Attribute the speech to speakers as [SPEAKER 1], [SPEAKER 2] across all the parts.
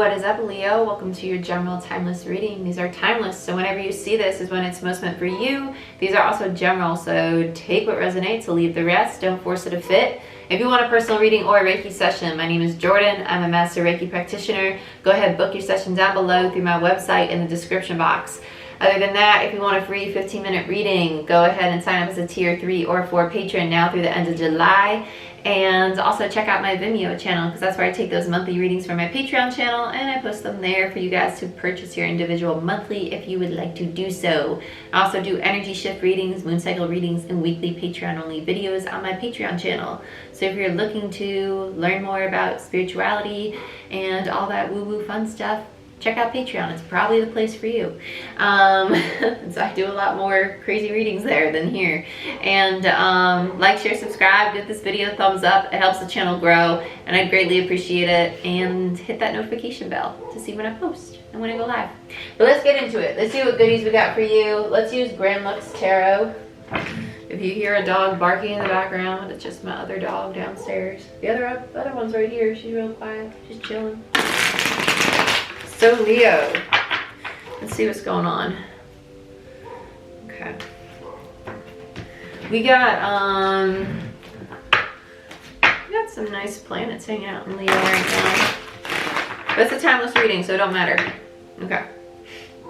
[SPEAKER 1] What is up, Leo? Welcome to your general timeless reading. These are timeless, so whenever you see this is when it's most meant for you. These are also general, so take what resonates, so leave the rest. Don't force it to fit. If you want a personal reading or a Reiki session, my name is Jordyn. I'm a master Reiki practitioner. Go ahead, book your session down below through my website in the description box. Other than that, if you want a free 15-minute reading, go ahead and sign up as a tier 3 or 4 patron now through the end of July. And also check out my Vimeo channel, because that's where I take those monthly readings from my Patreon channel and I post them there for you guys to purchase your individual monthly if you would like to do so. I also do energy shift readings, moon cycle readings, and weekly Patreon only videos on my Patreon channel. So if you're looking to learn more about spirituality and all that woo-woo fun stuff, check out Patreon. It's probably the place for you. So I do a lot more crazy readings there than here. And like, share, subscribe, give this video a thumbs up. It helps the channel grow and I'd greatly appreciate it. And hit that notification bell to see when I post and when I go live. But let's get into it. Let's see what goodies we got for you. Let's use Grand Lux Tarot. If you hear a dog barking in the background, it's just my other dog downstairs. The other one's right here. She's real quiet. She's chilling. So Leo, let's see what's going on. Okay. We got some nice planets hanging out in Leo right now. But it's a timeless reading, so it don't matter. Okay.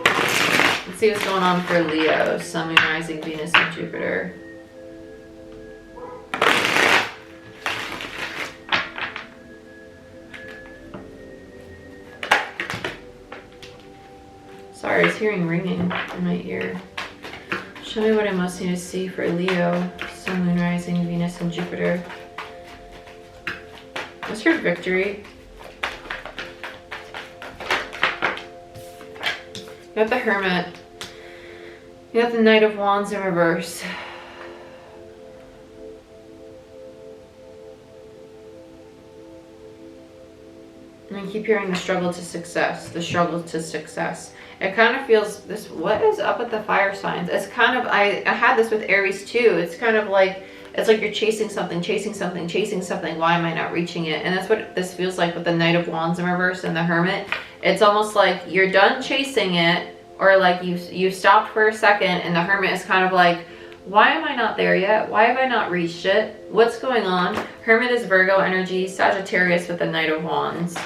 [SPEAKER 1] Let's see what's going on for Leo, Sun, Moon, Rising, Venus, and Jupiter. Sorry, I was hearing ringing in my ear. Show me what I most need to see for Leo, Sun, Moon, Rising, Venus, and Jupiter. What's your victory? You got the Hermit. You got the Knight of Wands in reverse. And I keep hearing the struggle to success, the struggle to success. It kind of feels this, what is up with the fire signs? It's kind of, I had this with Aries too. It's kind of like, it's like you're chasing something, chasing something, chasing something. Why am I not reaching it? And that's what this feels like with the Knight of Wands in reverse and the Hermit. It's almost like you're done chasing it, or like you've stopped for a second, and the Hermit is kind of like, why am I not there yet? Why have I not reached it? What's going on? Hermit is Virgo energy, Sagittarius with the Knight of Wands.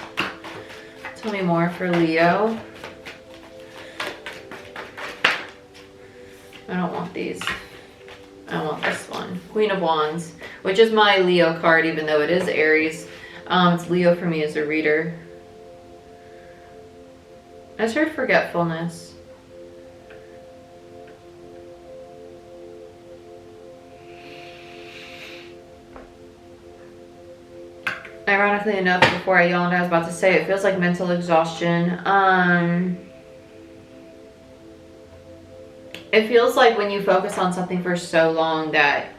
[SPEAKER 1] Tell me more for Leo. I don't want these. I want this one. Queen of Wands, which is my Leo card, even though it is Aries. It's Leo for me as a reader. I just heard forgetfulness. Ironically enough, before I yawned, I was about to say it feels like mental exhaustion. It feels like when you focus on something for so long that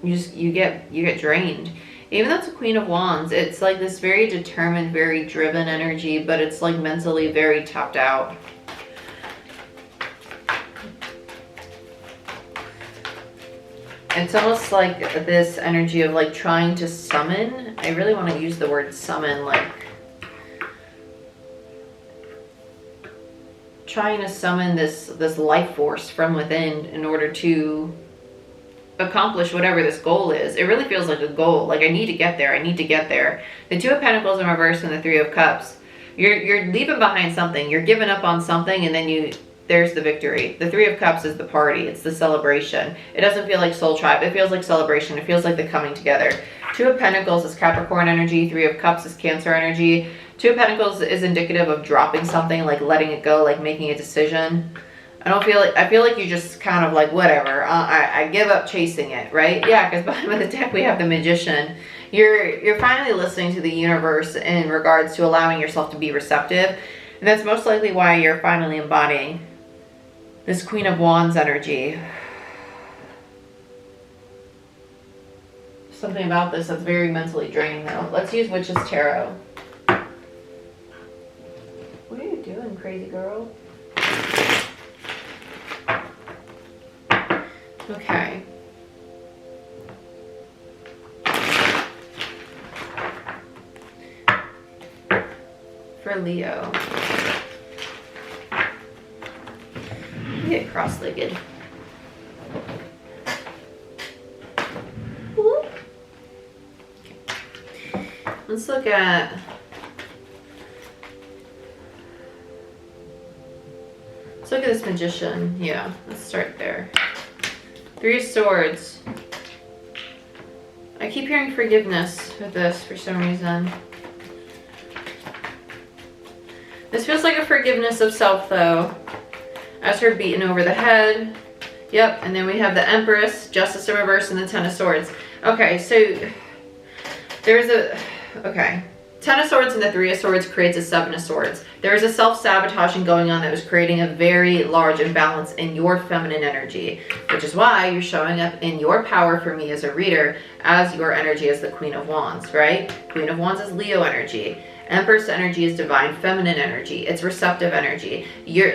[SPEAKER 1] you get drained. Even though it's a Queen of Wands, it's like this very determined, very driven energy, but it's like mentally very tapped out. It's almost like this energy of like trying to summon. I really want to use the word summon, like trying to summon this life force from within in order to accomplish whatever this goal is. It really feels like a goal. Like I need to get there. I need to get there. The Two of Pentacles in reverse and the Three of Cups. You're leaving behind something. You're giving up on something, and then there's the victory. The Three of Cups is the party. It's the celebration. It doesn't feel like soul tribe. It feels like celebration. It feels like the coming together. Two of Pentacles is Capricorn energy. Three of Cups is Cancer energy. Two of Pentacles is indicative of dropping something, like letting it go, like making a decision. I feel like you just kind of like, whatever, I give up chasing it, right? Yeah, because behind the deck we have the Magician. You're finally listening to the universe in regards to allowing yourself to be receptive. And that's most likely why you're finally embodying this Queen of Wands energy. Something about this that's very mentally draining though. Let's use Witch's Tarot. What are you doing, crazy girl? Okay. for Leo. Get cross-legged. Okay. Let's look at this Magician. Yeah, let's start there. 3 of Swords. I keep hearing forgiveness with this for some reason. This feels like a forgiveness of self though. As her beaten over the head. Yep, and then we have the Empress, Justice in reverse, and the 10 of Swords. Okay, so there's a, okay. 10 of Swords and the 3 of Swords creates a 7 of Swords. There is a self-sabotaging going on that was creating a very large imbalance in your feminine energy, which is why you're showing up in your power for me as a reader as your energy as the Queen of Wands, right? Queen of Wands is Leo energy. Empress energy is divine feminine energy. It's receptive energy.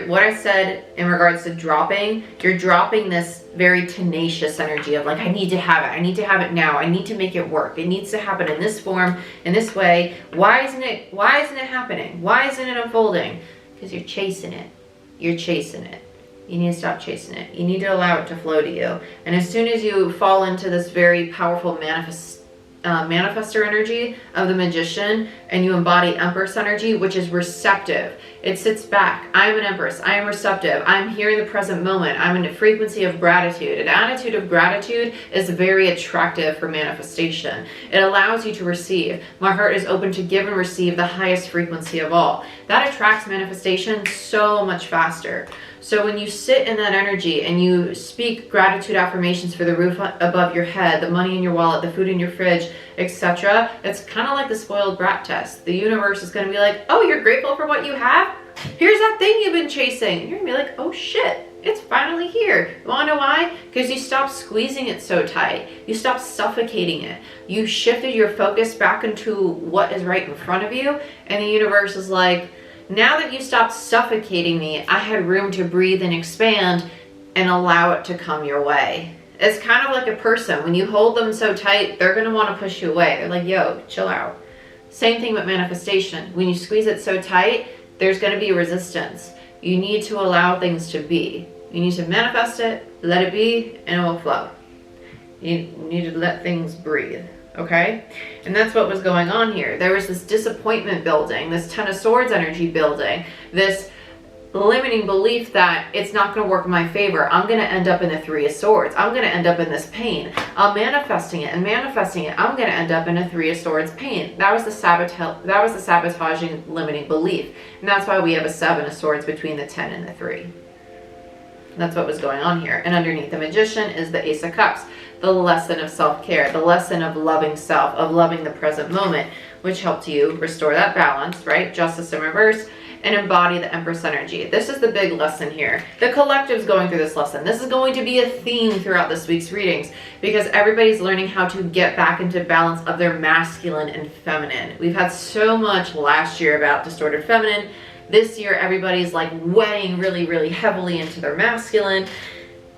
[SPEAKER 1] What I said in regards to dropping, you're dropping this very tenacious energy of like, I need to have it. I need to have it now. I need to make it work. It needs to happen in this form, in this way. Why isn't it happening? Why isn't it unfolding? Because you're chasing it. You're chasing it. You need to stop chasing it. You need to allow it to flow to you. And as soon as you fall into this very powerful manifestor energy of the Magician and you embody Empress energy, which is receptive. It sits back. I am an Empress. I am receptive. I'm here in the present moment. I'm in a frequency of gratitude. An attitude of gratitude is very attractive for manifestation. It allows you to receive. My heart is open to give and receive the highest frequency of all. That attracts manifestation so much faster. So when you sit in that energy and you speak gratitude affirmations for the roof above your head, the money in your wallet, the food in your fridge, etc., it's kind of like the spoiled brat test. The universe is going to be like, oh, you're grateful for what you have? Here's that thing you've been chasing. And you're going to be like, oh shit, it's finally here. You want to know why? Because you stopped squeezing it so tight. You stopped suffocating it. You shifted your focus back into what is right in front of you. And the universe is like, now that you stopped suffocating me, I had room to breathe and expand and allow it to come your way. It's kind of like a person. When you hold them so tight, they're going to want to push you away. They're like, yo, chill out. Same thing with manifestation. When you squeeze it so tight, there's going to be resistance. You need to allow things to be. You need to manifest it, let it be, and it will flow. You need to let things breathe. Okay? And that's what was going on here. There was this disappointment building, this 10 of Swords energy building, this limiting belief that it's not going to work in my favor. I'm going to end up in the 3 of Swords. I'm going to end up in this pain. I'm manifesting it and manifesting it. I'm going to end up in a 3 of Swords pain. That was the sabotaging limiting belief. And that's why we have a 7 of Swords between the 10 and the 3. That's what was going on here. And underneath the Magician is the Ace of Cups. The lesson of self-care, the lesson of loving self, of loving the present moment, which helped you restore that balance, right? Justice in reverse, and embody the Empress energy. This is the big lesson here. The collective's going through this lesson. This is going to be a theme throughout this week's readings because everybody's learning how to get back into balance of their masculine and feminine. We've had so much last year about distorted feminine. This year, everybody's like weighing really, really heavily into their masculine.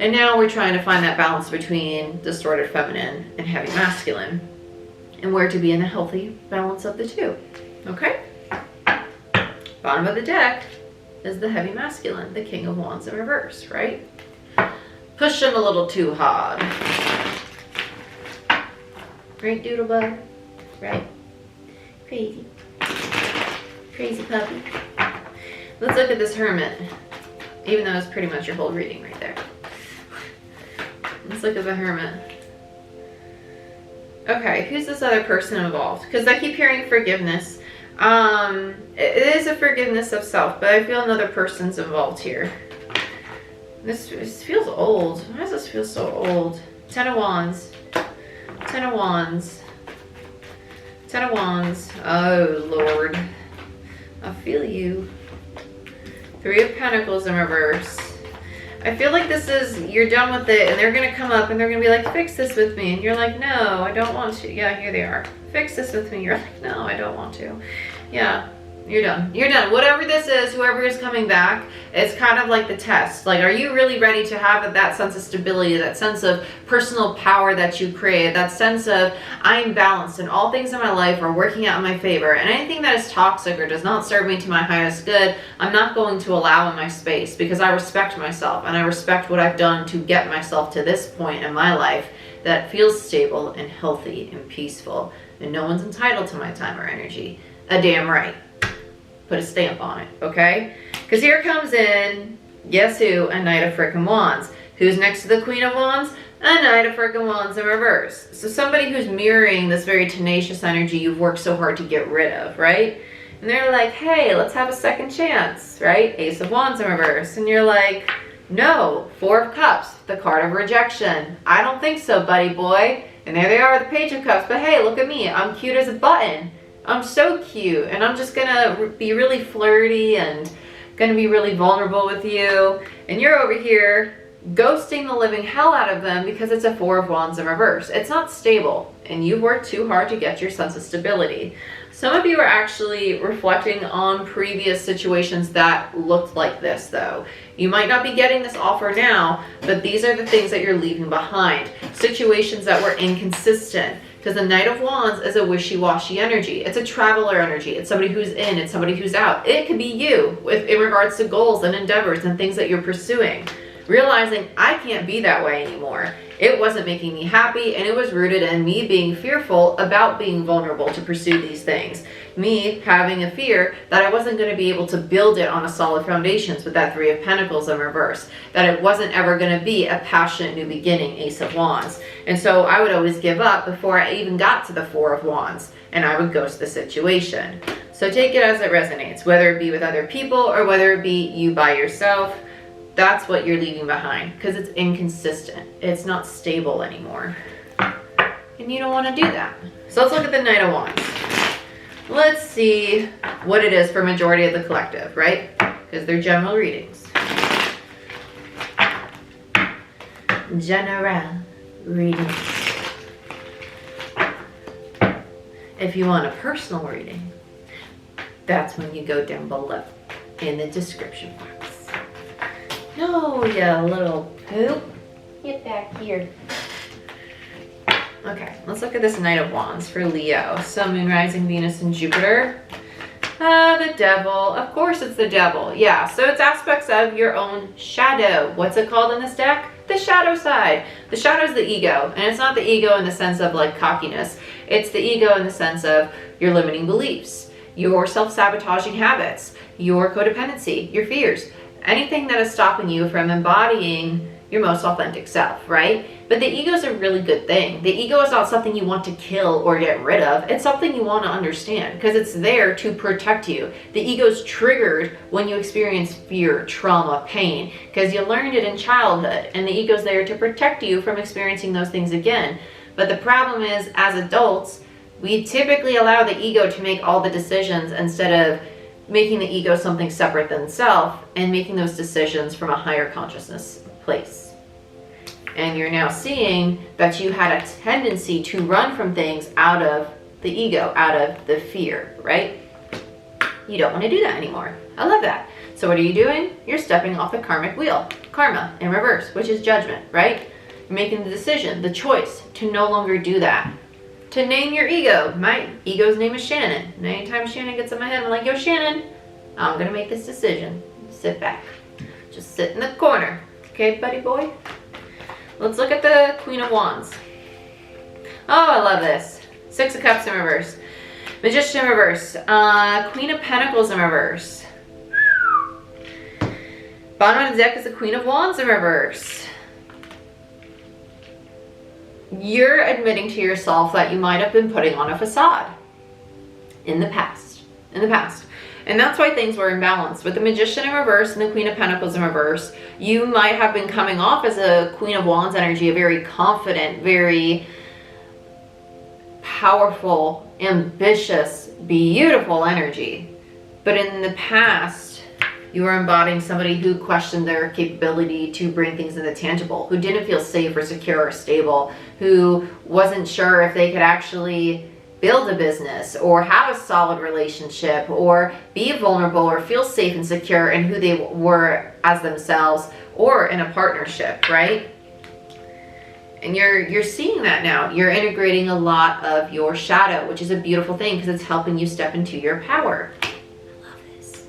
[SPEAKER 1] And now we're trying to find that balance between distorted feminine and heavy masculine and where to be in a healthy balance of the two. Okay? Bottom of the deck is the heavy masculine, the King of Wands in reverse, right? Pushing a little too hard. Right, Doodlebug? Right? Crazy. Crazy puppy. Let's look at this Hermit, even though it's pretty much your whole reading right there. Let's look at the Hermit. Okay, who's this other person involved? Because I keep hearing forgiveness. It is a forgiveness of self, but I feel another person's involved here. This feels old. Why does this feel so old? 10 of Wands. 10 of Wands. 10 of Wands. Oh, Lord. I feel you. 3 of Pentacles in reverse. I feel like this is, you're done with it, and they're going to come up, and they're going to be like, fix this with me. And you're like, no, I don't want to. Yeah, here they are. Fix this with me. You're like, no, I don't want to. Yeah. You're done. You're done. Whatever this is, whoever is coming back, it's kind of like the test. Like, are you really ready to have that sense of stability, that sense of personal power that you crave, that sense of I'm balanced and all things in my life are working out in my favor, and anything that is toxic or does not serve me to my highest good, I'm not going to allow in my space, because I respect myself and I respect what I've done to get myself to this point in my life that feels stable and healthy and peaceful, and no one's entitled to my time or energy. A damn right. Put a stamp on it, okay? Because here comes in, guess who? A Knight of frickin' Wands. Who's next to the Queen of Wands? A Knight of frickin' Wands in reverse. So somebody who's mirroring this very tenacious energy you've worked so hard to get rid of, right? And they're like, hey, let's have a second chance, right? Ace of Wands in reverse. And you're like, no. Four of Cups, the card of rejection. I don't think so, buddy boy. And there they are, the Page of Cups. But hey, look at me. I'm cute as a button. I'm so cute, and I'm just gonna be really flirty and gonna be really vulnerable with you, and you're over here ghosting the living hell out of them because it's a Four of Wands in reverse. It's not stable, and you've worked too hard to get your sense of stability. Some of you are actually reflecting on previous situations that looked like this, though. You might not be getting this offer now, but these are the things that you're leaving behind. Situations that were inconsistent. Because the Knight of Wands is a wishy-washy energy. It's a traveler energy. It's somebody who's in. It's somebody who's out. It could be you in regards to goals and endeavors and things that you're pursuing. Realizing I can't be that way anymore. It wasn't making me happy, and it was rooted in me being fearful about being vulnerable to pursue these things. Me having a fear that I wasn't going to be able to build it on a solid foundations with that Three of Pentacles in reverse. That it wasn't ever going to be a passionate new beginning, Ace of Wands. And so I would always give up before I even got to the Four of Wands, and I would ghost the situation. So take it as it resonates, whether it be with other people or whether it be you by yourself. That's what you're leaving behind, because it's inconsistent. It's not stable anymore. And you don't want to do that. So let's look at the Knight of Wands. Let's see what it is for majority of the collective, right? Because they're general readings. General readings. If you want a personal reading, that's when you go down below in the description box. No, you little poop. Get back here. Okay, let's look at this Knight of Wands for Leo. Sun, Moon, Rising, Venus, and Jupiter. The Devil. Of course it's the Devil. Yeah, so it's aspects of your own shadow. What's it called in this deck? The shadow side. The shadow is the ego. And it's not the ego in the sense of like cockiness. It's the ego in the sense of your limiting beliefs, your self-sabotaging habits, your codependency, your fears. Anything that is stopping you from embodying your most authentic self, right? But the ego is a really good thing. The ego is not something you want to kill or get rid of. It's something you want to understand because it's there to protect you. The ego is triggered when you experience fear, trauma, pain, because you learned it in childhood, and the ego is there to protect you from experiencing those things again. But the problem is, as adults, we typically allow the ego to make all the decisions instead of making the ego something separate than self and making those decisions from a higher consciousness place. And you're now seeing that you had a tendency to run from things out of the ego, out of the fear, right? You don't want to do that anymore. I love that. So what are you doing? You're stepping off the karmic wheel, karma in reverse, which is judgment, right? You're making the decision, the choice to no longer do that. To name your ego. My ego's name is Shannon. And anytime Shannon gets in my head, I'm like, yo, Shannon, I'm going to make this decision. Sit back. Just sit in the corner. Okay, buddy boy? Let's look at the Queen of Wands. Oh, I love this. Six of Cups in reverse. Magician in reverse. Queen of Pentacles in reverse. Bottom of the deck is the Queen of Wands in reverse. You're admitting to yourself that you might have been putting on a facade in the past. And that's why things were imbalanced. With the Magician in reverse and the Queen of Pentacles in reverse, you might have been coming off as a Queen of Wands energy, a very confident, very powerful, ambitious, beautiful energy. But in the past, you were embodying somebody who questioned their capability to bring things into tangible, who didn't feel safe or secure or stable, who wasn't sure if they could actually build a business or have a solid relationship or be vulnerable or feel safe and secure in who they were as themselves or in a partnership, right? And you're seeing that now. You're integrating a lot of your shadow, which is a beautiful thing because it's helping you step into your power. I love this.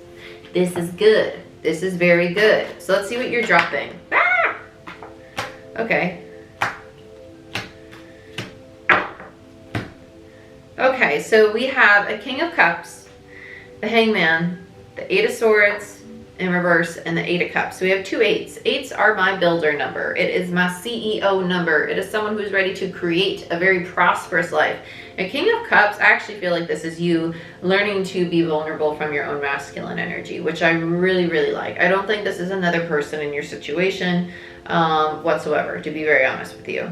[SPEAKER 1] This is good. This is very good. So let's see what you're dropping. Ah! Okay. Okay, so we have a King of Cups, the Hangman, the Eight of Swords in reverse, and the Eight of Cups. So we have two eights. Eights are my builder number. It is my CEO number. It is someone who's ready to create a very prosperous life. And King of Cups, I actually feel like this is you learning to be vulnerable from your own masculine energy, which I really, really like. I don't think this is another person in your situation whatsoever, to be very honest with you.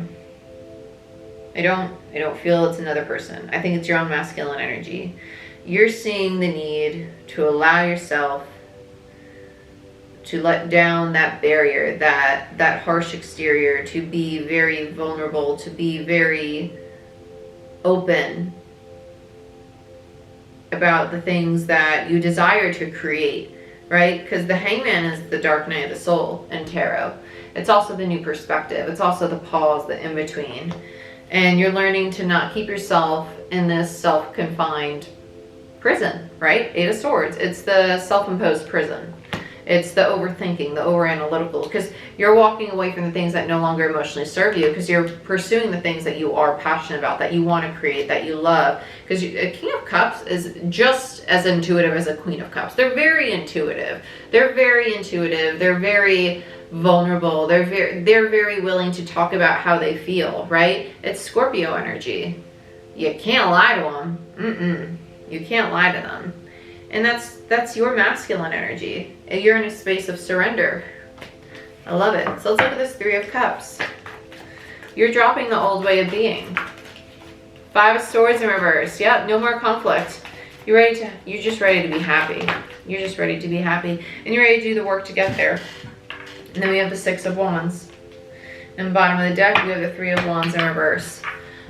[SPEAKER 1] I don't feel it's another person. I think it's your own masculine energy. You're seeing the need to allow yourself to let down that barrier, that harsh exterior, to be very vulnerable, to be very open about the things that you desire to create, right? Because the Hangman is the dark night of the soul in tarot. It's also the new perspective. It's also the pause, the in-between. And you're learning to not keep yourself in this self-confined prison, right? Eight of Swords. It's the self-imposed prison. It's the overthinking, the over-analytical, because you're walking away from the things that no longer emotionally serve you because you're pursuing the things that you are passionate about, that you want to create, that you love. Because a King of Cups is just as intuitive as a Queen of Cups. They're very intuitive. They're very intuitive. They're very vulnerable. They're very willing to talk about how they feel, right? It's Scorpio energy. You can't lie to them. You can't lie to them. And that's your masculine energy. You're in a space of surrender. I love it. So let's look at this Three of Cups. You're dropping the old way of being. Five of Swords in reverse. Yep, no more conflict. You're just ready to be happy. You're just ready to be happy. And you're ready to do the work to get there. And then we have the Six of Wands. And the bottom of the deck, we have the Three of Wands in reverse.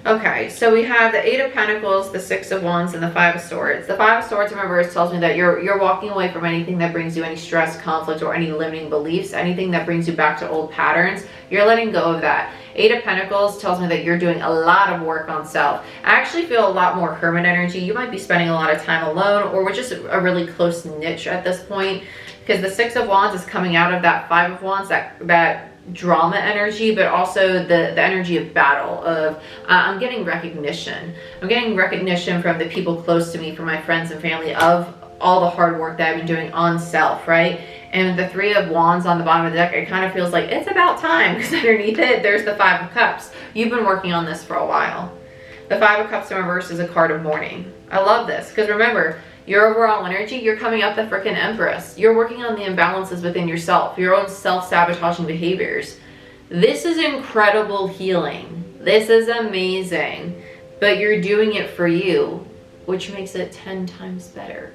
[SPEAKER 1] Okay, so we have the Eight of Pentacles, the Six of Wands, and the Five of Swords. The Five of Swords in reverse tells me that you're walking away from anything that brings you any stress, conflict, or any limiting beliefs, anything that brings you back to old patterns. You're letting go of that. Eight of Pentacles tells me that you're doing a lot of work on self. I actually feel a lot more hermit energy. You might be spending a lot of time alone or with just a really close niche at this point, because the Six of Wands is coming out of that Five of Wands, that drama energy, but also the energy of battle, of I'm getting recognition. I'm getting recognition from the people close to me, from my friends and family, of all the hard work that I've been doing on self, right? And the Three of Wands on the bottom of the deck, it kind of feels like it's about time, because underneath it, there's the Five of Cups. You've been working on this for a while. The Five of Cups in reverse is a card of mourning. I love this, because remember, your overall energy, you're coming up the freaking Empress. You're working on the imbalances within yourself, your own self-sabotaging behaviors. This is incredible healing. This is amazing. But you're doing it for you, which makes it 10 times better.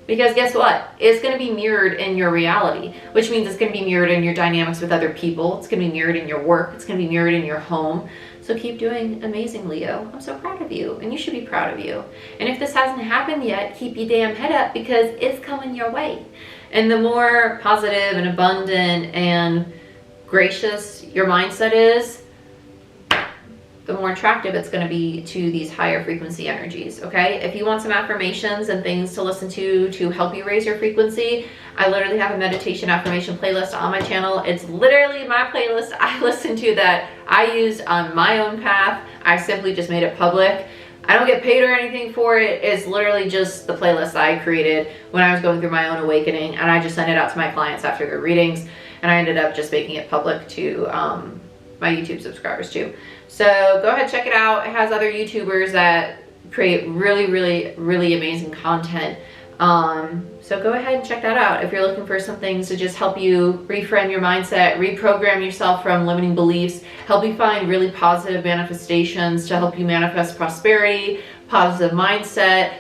[SPEAKER 1] Because guess what? It's going to be mirrored in your reality, which means it's going to be mirrored in your dynamics with other people. It's going to be mirrored in your work. It's going to be mirrored in your home. So keep doing amazing, Leo. I'm so proud of you, and you should be proud of you. And if this hasn't happened yet, keep your damn head up, because it's coming your way. And the more positive and abundant and gracious your mindset is, the more attractive it's going to be to these higher frequency energies, okay? If you want some affirmations and things to listen to help you raise your frequency, I literally have a meditation affirmation playlist on my channel. It's literally my playlist I listen to that I use on my own path. I simply just made it public. I don't get paid or anything for it. It's literally just the playlist I created when I was going through my own awakening, and I just sent it out to my clients after their readings, and I ended up just making it public to my YouTube subscribers too. So go ahead, check it out. It has other YouTubers that create really, really, really amazing content. So go ahead and check that out if you're looking for some things to just help you reframe your mindset, reprogram yourself from limiting beliefs, help you find really positive manifestations to help you manifest prosperity, positive mindset,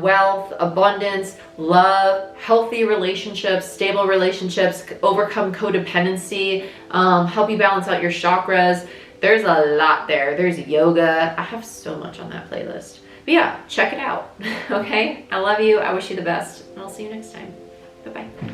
[SPEAKER 1] wealth, abundance, love, healthy relationships, stable relationships, overcome codependency, help you balance out your chakras. There's a lot there. There's yoga. I have so much on that playlist. But yeah, check it out. Okay? I love you. I wish you the best. And I'll see you next time. Bye-bye.